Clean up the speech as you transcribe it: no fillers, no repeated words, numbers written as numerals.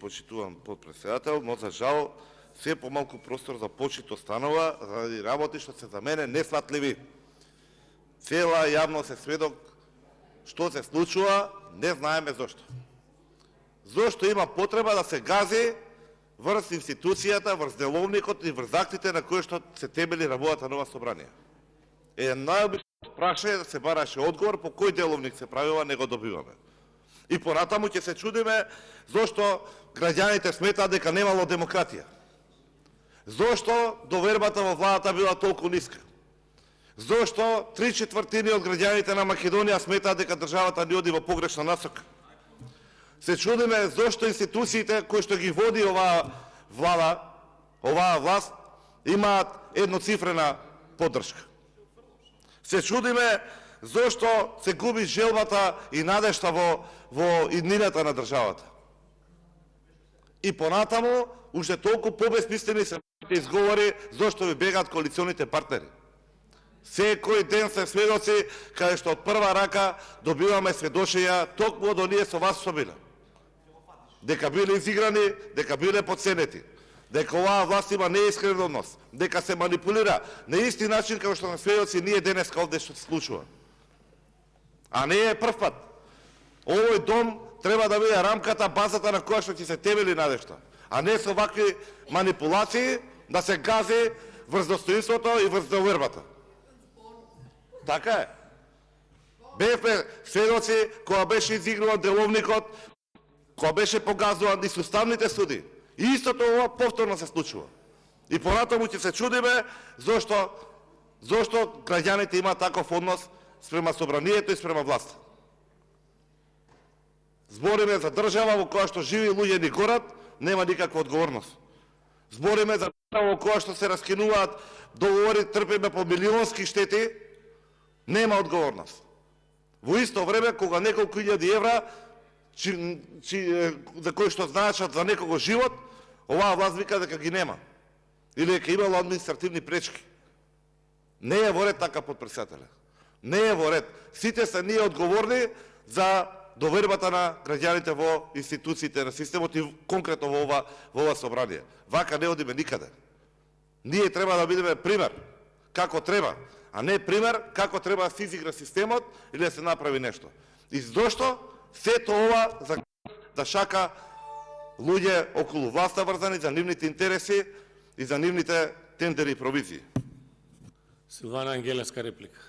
Почитуван подпредседател, но за жал се помалку простор за почит останува заради работи што се за мене несватливи. Цела јавност е сведок што се случува, не знаеме зошто. Зошто има потреба да се гази врз институцијата, врз деловникот и врз актите на кои што се темели работата на ова собрание. Најобично прашање да се бараше одговор по кој деловник се правила, не го добиваме. И понатаму ќе се чудиме зошто граѓаните сметаат дека немало демократија. Зошто довербата во владата била толку ниска. Зошто 3/4 од граѓаните на Македонија сметаат дека државата ни оди во погрешна насока. Се чудиме зошто институциите кои што ги води оваа влада, оваа власт, имаат едноцифрена поддршка. Се чудиме зошто се губи желбата и надежта во иднината на државата. И понатаму, уште толку побесмислени се изговори зошто ви бегаат коалиционите партнери. Секој ден се сведоци каде што од прва рака добиваме сведошења токму од оние со вас што биле. Дека биле изиграни, дека биле подценети, дека оваа власт има неискрен однос, дека се манипулира на исти начин како што на сведоци ние денеска овде што се случува. А не е прв пат. Овој дом треба да биде рамката, базата на која што ќе се темели надежта, а не со вакви манипулации да се гази врз достоинството и врз довербата. Така е. Бевме сведоци кога беше изигнуван деловникот, кога беше погазуван и уставните суди. И истото ова повторно се случува. И понатаму ќе се чудиме зошто граѓаните имаат таков однос спрема собранието и спрема власта. Збориме за држава во која што живи луѓе ни горат, нема никаква одговорност. Збориме за држава во која што се раскинуваат договори, трпиме по милионски штети, нема одговорност. Во исто време, кога неколку илјади евра, за кои што значат за некого живот, оваа власт вика дека ги нема. Или дека имало административни пречки. Не е во ред така, подпредседателе. Не е во ред. Сите се ние одговорни за довербата на граѓаните во институциите на системот и конкретно во ова собрание. Вака не одиме никаде. Ние треба да бидеме пример како треба, а не пример како треба да се изигра системот или да се направи нешто. И зошто сето ова за да шака луѓе околу власта врзани за нивните интереси и за нивните тендери и провизии. Силвана Ангелевска реплика.